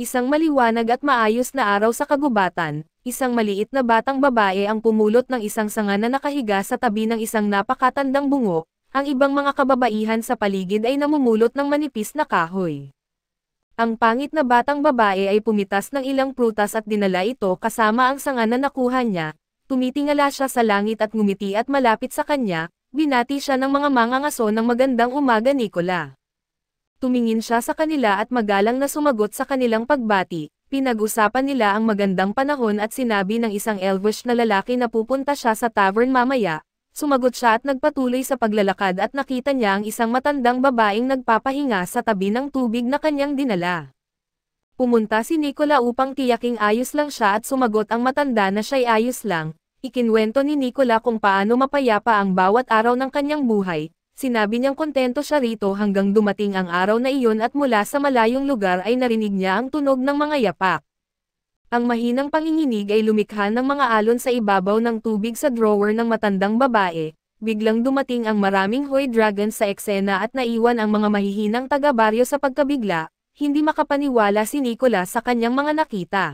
Isang maliwanag at maayos na araw sa kagubatan, isang maliit na batang babae ang pumulot ng isang sanga na nakahiga sa tabi ng isang napakatandang bungo, ang ibang mga kababaihan sa paligid ay namumulot ng manipis na kahoy. Ang pangit na batang babae ay pumitas ng ilang prutas at dinala ito kasama ang sanga na nakuha niya, tumitingala siya sa langit at ngumiti at malapit sa kanya, binati siya ng mga mangangaso ng magandang umaga Nicola. Tumingin siya sa kanila at magalang na sumagot sa kanilang pagbati, pinag-usapan nila ang magandang panahon at sinabi ng isang elvish na lalaki na pupunta siya sa tavern mamaya, sumagot siya at nagpatuloy sa paglalakad at nakita niya ang isang matandang babaeng nagpapahinga sa tabi ng tubig na kanyang dinala. Pumunta si Nicola upang tiyaking ayos lang siya at sumagot ang matanda na siya'y ayos lang, ikinwento ni Nicola kung paano mapayapa ang bawat araw ng kanyang buhay. Sinabi niyang kontento siya rito hanggang dumating ang araw na iyon at mula sa malayong lugar ay narinig niya ang tunog ng mga yapak. Ang mahinang panginginig ay lumikha ng mga alon sa ibabaw ng tubig sa drawer ng matandang babae. Biglang dumating ang maraming hoy dragons sa eksena at naiwan ang mga mahihinang taga-baryo sa pagkabigla, hindi makapaniwala si Nicola sa kanyang mga nakita.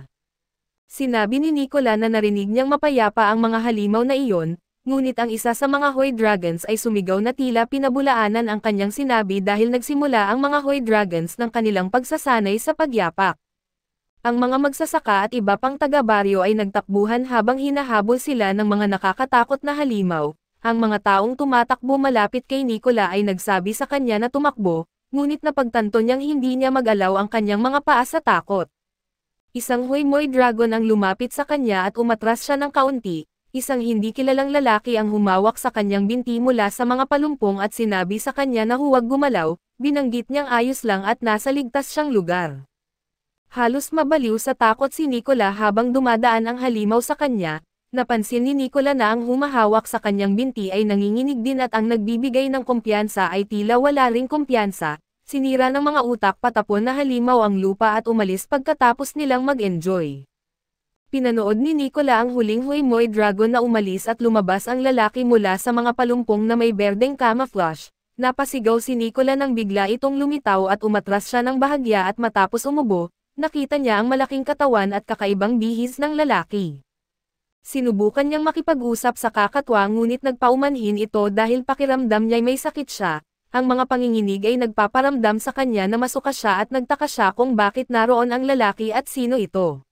Sinabi ni Nicola na narinig niyang mapayapa ang mga halimaw na iyon, ngunit ang isa sa mga hoy dragons ay sumigaw na tila pinabulaanan ang kanyang sinabi dahil nagsimula ang mga hoy dragons ng kanilang pagsasanay sa pagyapak. Ang mga magsasaka at iba pang taga-baryo ay nagtakbuhan habang hinahabol sila ng mga nakakatakot na halimaw. Ang mga taong tumatakbo malapit kay Nicola ay nagsabi sa kanya na tumakbo, ngunit napagtanto niyang hindi niya mag-alaw ang kanyang mga paa sa takot. Isang hoy dragon ang lumapit sa kanya at umatras siya ng kaunti. Isang hindi kilalang lalaki ang humawak sa kanyang binti mula sa mga palumpong at sinabi sa kanya na huwag gumalaw, binanggit niyang ayos lang at nasa ligtas siyang lugar. Halos mabaliw sa takot si Nicola habang dumadaan ang halimaw sa kanya, napansin ni Nicola na ang humahawak sa kanyang binti ay nanginginig din at ang nagbibigay ng kumpiyansa ay tila wala ring kumpiyansa, sinira ng mga utak patapon na halimaw ang lupa at umalis pagkatapos nilang mag-enjoy. Pinanood ni Nicola ang huling hoy dragon na umalis at lumabas ang lalaki mula sa mga palumpong na may berdeng camouflage. Napasigaw si Nicola nang bigla itong lumitaw at umatras siya ng bahagya at matapos umubo, nakita niya ang malaking katawan at kakaibang bihis ng lalaki. Sinubukan niyang makipag-usap sa kakatwa ngunit nagpaumanhin ito dahil pakiramdam niya'y may sakit siya. Ang mga panginginig ay nagpaparamdam sa kanya na masuka siya at nagtaka siya kung bakit naroon ang lalaki at sino ito.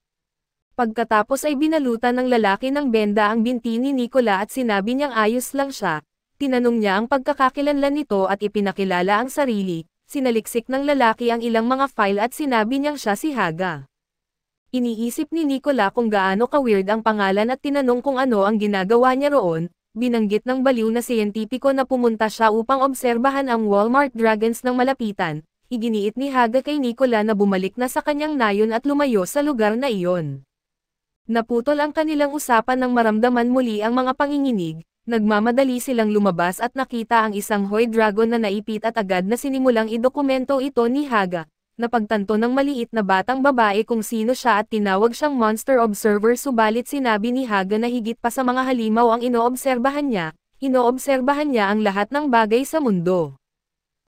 Pagkatapos ay binalutan ng lalaki ng benda ang binti ni Nicola at sinabi niyang ayos lang siya. Tinanong niya ang pagkakakilanlan nito at ipinakilala ang sarili. Sinaliksik ng lalaki ang ilang mga file at sinabi niyang siya si Haga. Iniisip ni Nicola kung gaano ka-weird ang pangalan at tinanong kung ano ang ginagawa niya roon. Binanggit ng baliw na siyentipiko na pumunta siya upang obserbahan ang Walmart Dragons ng malapitan. Iginiit ni Haga kay Nicola na bumalik na sa kanyang nayon at lumayo sa lugar na iyon. Naputol ang kanilang usapan nang maramdaman muli ang mga panginginig, nagmamadali silang lumabas at nakita ang isang hoy dragon na naipit at agad na sinimulang idokumento ito ni Haga. Napagtanto ng maliit na batang babae kung sino siya at tinawag siyang monster observer subalit sinabi ni Haga na higit pa sa mga halimaw ang inoobserbahan niya ang lahat ng bagay sa mundo.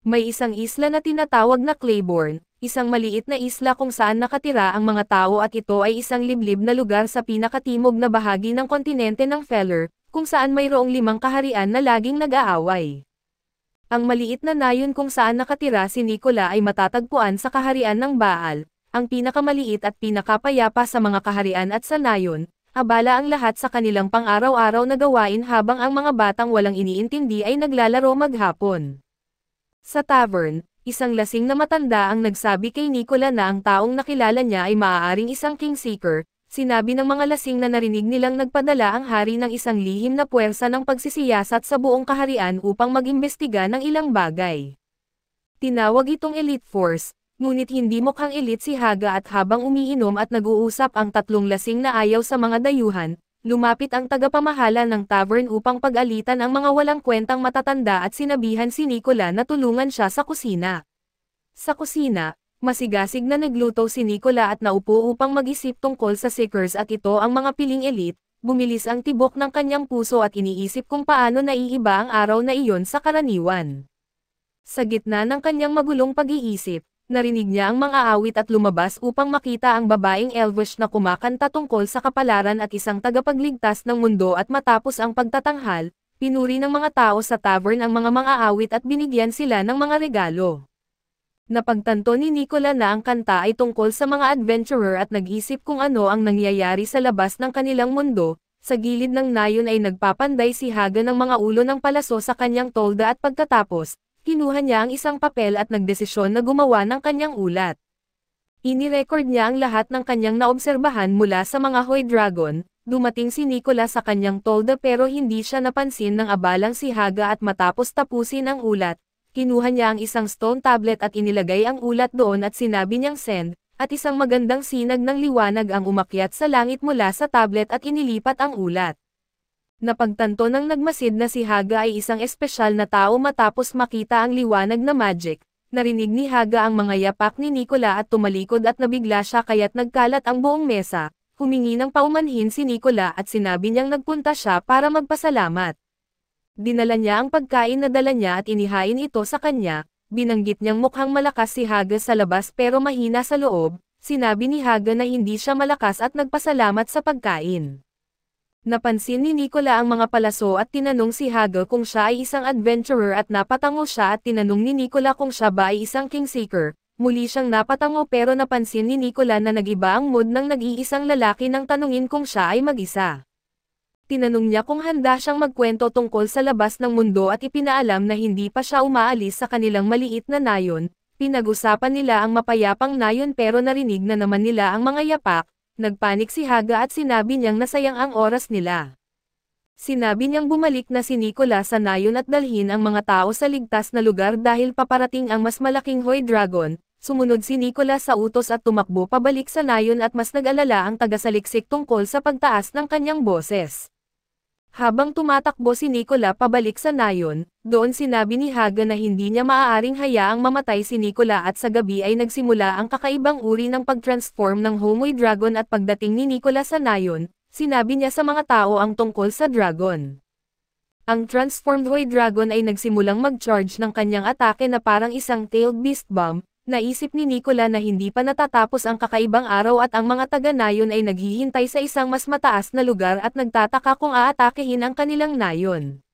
May isang isla na tinatawag na Claiborne, isang maliit na isla kung saan nakatira ang mga tao at ito ay isang liblib na lugar sa pinakatimog na bahagi ng kontinente ng Feller, kung saan mayroong 5 kaharian na laging nag-aaway. Ang maliit na nayon kung saan nakatira si Nicola ay matatagpuan sa kaharian ng Baal, ang pinakamaliit at pinakapayapa sa mga kaharian at sa nayon, abala ang lahat sa kanilang pang-araw-araw na gawain habang ang mga batang walang iniintindi ay naglalaro maghapon. Sa tavern, isang lasing na matanda ang nagsabi kay Nicola na ang taong nakilala niya ay maaaring isang kingseeker. Sinabi ng mga lasing na narinig nilang nagpadala ang hari ng isang lihim na puwersa ng pagsisiyasat sa buong kaharian upang mag-imbestiga ng ilang bagay. Tinawag itong elite force, ngunit hindi mukhang elite si Haga at habang umiinom at nag-uusap ang tatlong lasing na ayaw sa mga dayuhan, lumapit ang tagapamahala ng tavern upang pag-alitan ang mga walang kwentang matatanda at sinabihan si Nicola na tulungan siya sa kusina. Sa kusina, masigasig na nagluto si Nicola at naupo upang mag-isip tungkol sa seekers at ito ang mga piling elite, bumilis ang tibok ng kanyang puso at iniisip kung paano naiiba ang araw na iyon sa karaniwan. Sa gitna ng kanyang magulong pag-iisip, Narinig niya ang mga awit at lumabas upang makita ang babaeng Elvish na kumakanta tungkol sa kapalaran at isang tagapagligtas ng mundo at matapos ang pagtatanghal, pinuri ng mga tao sa tavern ang mga awit at binigyan sila ng mga regalo. Napagtanto ni Nicola na ang kanta ay tungkol sa mga adventurer at nag-isip kung ano ang nangyayari sa labas ng kanilang mundo. Sa gilid ng nayon ay nagpapanday si Haga ng mga ulo ng palaso sa kanyang tolda at pagkatapos, kinuha niya ang isang papel at nagdesisyon na gumawa ng kanyang ulat. Inirecord niya ang lahat ng kanyang naobserbahan mula sa mga Hoy Dragon. Dumating si Nicola sa kanyang tolda pero hindi siya napansin ng abalang si Haga at matapos tapusin ang ulat, kinuha niya ang isang stone tablet at inilagay ang ulat doon at sinabi niyang send, at isang magandang sinag ng liwanag ang umakyat sa langit mula sa tablet at inilipat ang ulat. Napagtanto ng nagmasid na si Haga ay isang espesyal na tao matapos makita ang liwanag na magic. Narinig ni Haga ang mga yapak ni Nicola at tumalikod at nabigla siya kaya't nagkalat ang buong mesa. Humingi ng paumanhin si Nicola at sinabi niyang nagpunta siya para magpasalamat. Dinala niya ang pagkain na dala niya at inihain ito sa kanya. Binanggit niyang mukhang malakas si Haga sa labas pero mahina sa loob. Sinabi ni Haga na hindi siya malakas at nagpasalamat sa pagkain. Napansin ni Nicola ang mga palaso at tinanong si Haga kung siya ay isang adventurer at napatango siya at tinanong ni Nicola kung siya ba ay isang kingseeker. Muli siyang napatango pero napansin ni Nicola na nag-iba ang mood ng nag-iisang lalaki nang tanungin kung siya ay mag-isa. Tinanong niya kung handa siyang magkwento tungkol sa labas ng mundo at ipinaalam na hindi pa siya umaalis sa kanilang maliit na nayon. Pinag-usapan nila ang mapayapang nayon pero narinig na naman nila ang mga yapak. Nagpanik si Haga at sinabi niyang nasayang ang oras nila. Sinabi niyang bumalik na si Nicola sa nayon at dalhin ang mga tao sa ligtas na lugar dahil paparating ang mas malaking Hoy Dragon. Sumunod si Nicola sa utos at tumakbo pabalik sa nayon at mas nag-alala ang tagasaliksik tungkol sa pagtaas ng kanyang boses. Habang tumatakbo si Nicola pabalik sa nayon, doon sinabi ni Haga na hindi niya maaaring hayaang mamatay si Nicola at sa gabi ay nagsimula ang kakaibang uri ng pag-transform ng Homoy Dragon at pagdating ni Nicola sa nayon, sinabi niya sa mga tao ang tungkol sa dragon. Ang transformed Hoy Dragon ay nagsimulang mag-charge ng kanyang atake na parang isang tailed beast bomb. Naisip ni Nicola na hindi pa natatapos ang kakaibang araw at ang mga taga-nayon ay naghihintay sa isang mas mataas na lugar at nagtataka kung aatakehin ang kanilang nayon.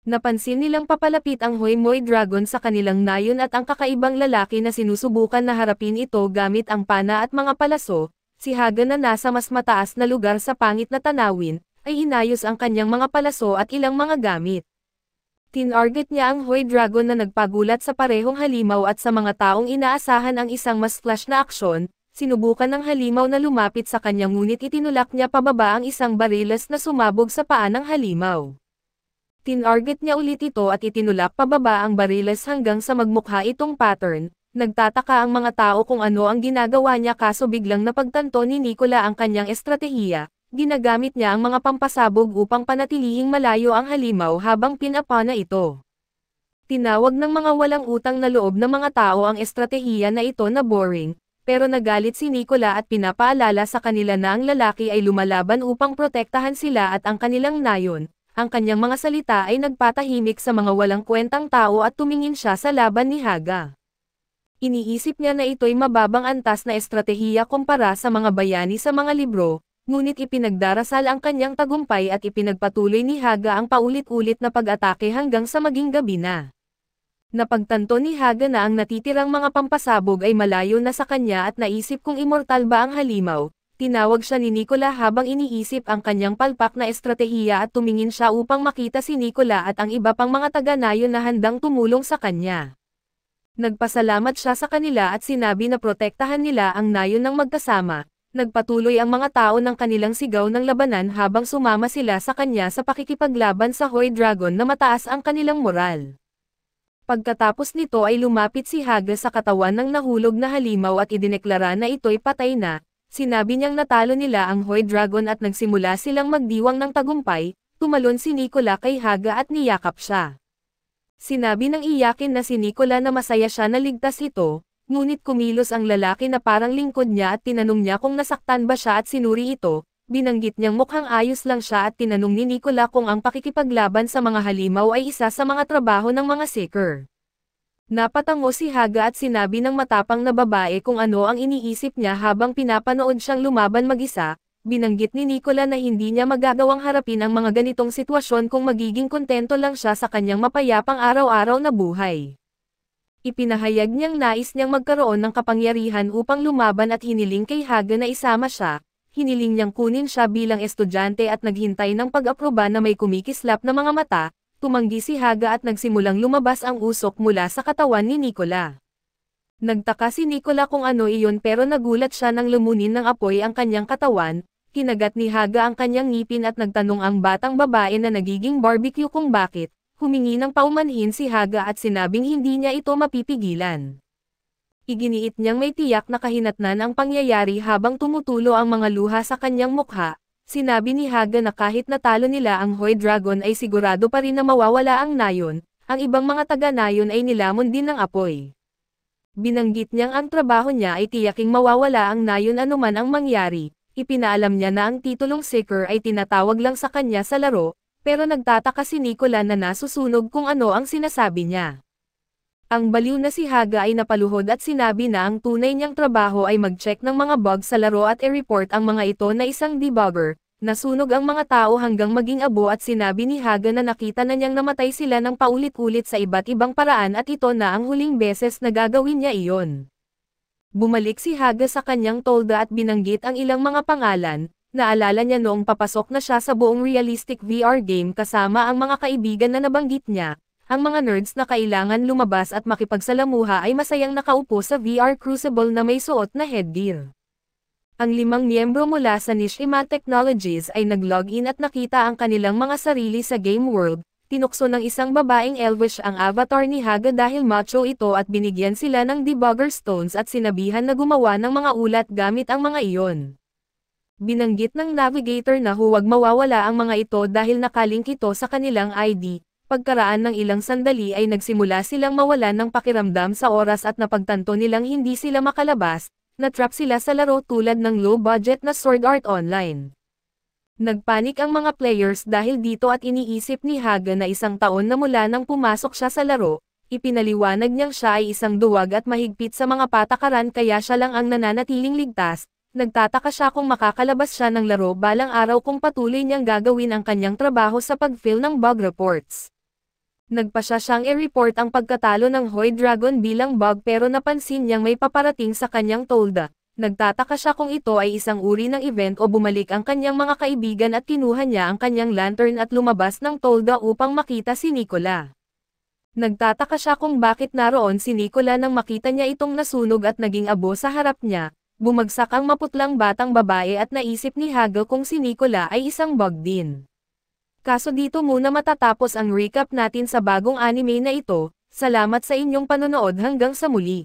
Napansin nilang papalapit ang Hoy Dragon sa kanilang nayon at ang kakaibang lalaki na sinusubukan na harapin ito gamit ang pana at mga palaso, si Haga na nasa mas mataas na lugar sa pangit na tanawin, ay inayos ang kanyang mga palaso at ilang mga gamit. Tinarget niya ang Hoy Dragon na nagpagulat sa parehong halimaw at sa mga taong inaasahan ang isang mas flash na aksyon, sinubukan ng halimaw na lumapit sa kanya ngunit itinulak niya pababa ang isang bariles na sumabog sa paa ng halimaw. Tinarget niya ulit ito at itinulak pababa ang bariles hanggang sa magmukha itong pattern. Nagtataka ang mga tao kung ano ang ginagawa niya kaso biglang napagtanto ni Nicola ang kanyang estratehiya. Ginagamit niya ang mga pampasabog upang panatilihing malayo ang halimaw habang pinapana ito. Tinawag ng mga walang utang na loob na mga tao ang estratehiya na ito na boring, pero nagalit si Nicola at pinapaalala sa kanila na ang lalaki ay lumalaban upang protektahan sila at ang kanilang nayon. Ang kanyang mga salita ay nagpatahimik sa mga walang kwentang tao at tumingin siya sa laban ni Haga. Iniisip niya na ito'y mababang antas na estratehiya kumpara sa mga bayani sa mga libro. Ngunit ipinagdarasal ang kanyang tagumpay at ipinagpatuloy ni Haga ang paulit-ulit na pag-atake hanggang sa maging gabi na. Napagtanto ni Haga na ang natitirang mga pampasabog ay malayo na sa kanya at naisip kung immortal ba ang halimaw. Tinawag siya ni Nicola habang iniisip ang kanyang palpak na estratehiya at tumingin siya upang makita si Nicola at ang iba pang mga taga-nayon na handang tumulong sa kanya. Nagpasalamat siya sa kanila at sinabi na protektahan nila ang nayon ng magkasama. Nagpatuloy ang mga tao ng kanilang sigaw ng labanan habang sumama sila sa kanya sa pakikipaglaban sa Hoy Dragon na mataas ang kanilang moral. Pagkatapos nito ay lumapit si Haga sa katawan ng nahulog na halimaw at idineklara na ito'y patay na. Sinabi niyang natalo nila ang Hoy Dragon at nagsimula silang magdiwang ng tagumpay. Tumalon si Nicola kay Haga at niyakap siya. Sinabi ng iyakin na si Nicola na masaya siya na ligtas ito. Ngunit kumilos ang lalaki na parang lingkod niya at tinanong niya kung nasaktan ba siya at sinuri ito. Binanggit niyang mukhang ayos lang siya at tinanong ni Nicola kung ang pakikipaglaban sa mga halimaw ay isa sa mga trabaho ng mga seeker. Napatango si Haga at sinabi ng matapang na babae kung ano ang iniisip niya habang pinapanood siyang lumaban mag-isa. Binanggit ni Nicola na hindi niya magagawang harapin ang mga ganitong sitwasyon kung magiging kontento lang siya sa kanyang mapayapang araw-araw na buhay. Ipinahayag niyang nais niyang magkaroon ng kapangyarihan upang lumaban at hiniling kay Haga na isama siya. Hiniling niyang kunin siya bilang estudyante at naghintay ng pag-aproba na may kumikislap na mga mata. Tumanggi si Haga at nagsimulang lumabas ang usok mula sa katawan ni Nicola. Nagtaka si Nicola kung ano iyon pero nagulat siya nang lumunin ng apoy ang kanyang katawan. Kinagat ni Haga ang kanyang ngipin at nagtanong ang batang babae na nagiging barbecue kung bakit. Humingi ng paumanhin si Haga at sinabing hindi niya ito mapipigilan. Iginiit niyang may tiyak na kahinatnan ang pangyayari habang tumutulo ang mga luha sa kanyang mukha. Sinabi ni Haga na kahit natalo nila ang Hoy Dragon ay sigurado pa rin na mawawala ang nayon, ang ibang mga taga-nayon ay nilamon din ng apoy. Binanggit niyang ang trabaho niya ay tiyaking mawawala ang nayon anuman ang mangyari. Ipinaalam niya na ang titulong Seeker ay tinatawag lang sa kanya sa laro, pero nagtataka si Nicola na nasusunog kung ano ang sinasabi niya. Ang baliw na si Haga ay napaluhod at sinabi na ang tunay niyang trabaho ay mag-check ng mga bugs sa laro at i-report ang mga ito na isang debugger. Nasunog ang mga tao hanggang maging abo at sinabi ni Haga na nakita na niyang namatay sila ng paulit-ulit sa iba't ibang paraan at ito na ang huling beses na gagawin niya iyon. Bumalik si Haga sa kanyang tolda at binanggit ang ilang mga pangalan. Naalala niya noong papasok na siya sa buong realistic VR game kasama ang mga kaibigan na nabanggit niya. Ang mga nerds na kailangan lumabas at makipagsalamuha ay masayang nakaupo sa VR Crucible na may suot na headgear. Ang 5 miyembro mula sa Nishima Technologies ay nag-login at nakita ang kanilang mga sarili sa game world. Tinukso ng isang babaeng elvish ang avatar ni Haga dahil macho ito at binigyan sila ng debugger stones at sinabihan na gumawa ng mga ulat gamit ang mga iyon. Binanggit ng navigator na huwag mawawala ang mga ito dahil nakalink ito sa kanilang ID. Pagkaraan ng ilang sandali ay nagsimula silang mawalan ng pakiramdam sa oras at napagtanto nilang hindi sila makalabas, na-trap sila sa laro tulad ng low-budget na Sword Art Online. Nagpanik ang mga players dahil dito at iniisip ni Haga na 1 taon na mula nang pumasok siya sa laro, ipinaliwanag niyang siya ay isang duwag at mahigpit sa mga patakaran kaya siya lang ang nananatiling ligtas. Nagtataka siya kung makakalabas siya ng laro balang araw kung patuloy niyang gagawin ang kanyang trabaho sa pag-fill ng bug reports. Nagpasya siyang i-report ang pagkatalo ng Hoy Dragon bilang bug pero napansin niyang may paparating sa kanyang tolda. Nagtataka siya kung ito ay isang uri ng event o bumalik ang kanyang mga kaibigan at kinuha niya ang kanyang lantern at lumabas ng tolda upang makita si Nicola. Nagtataka siya kung bakit naroon si Nicola nang makita niya itong nasunog at naging abo sa harap niya. Bumagsak ang maputlang batang babae at naisip ni Haga kung si Nicola ay isang bug din. Kaso dito muna matatapos ang recap natin sa bagong anime na ito. Salamat sa inyong panonood hanggang sa muli.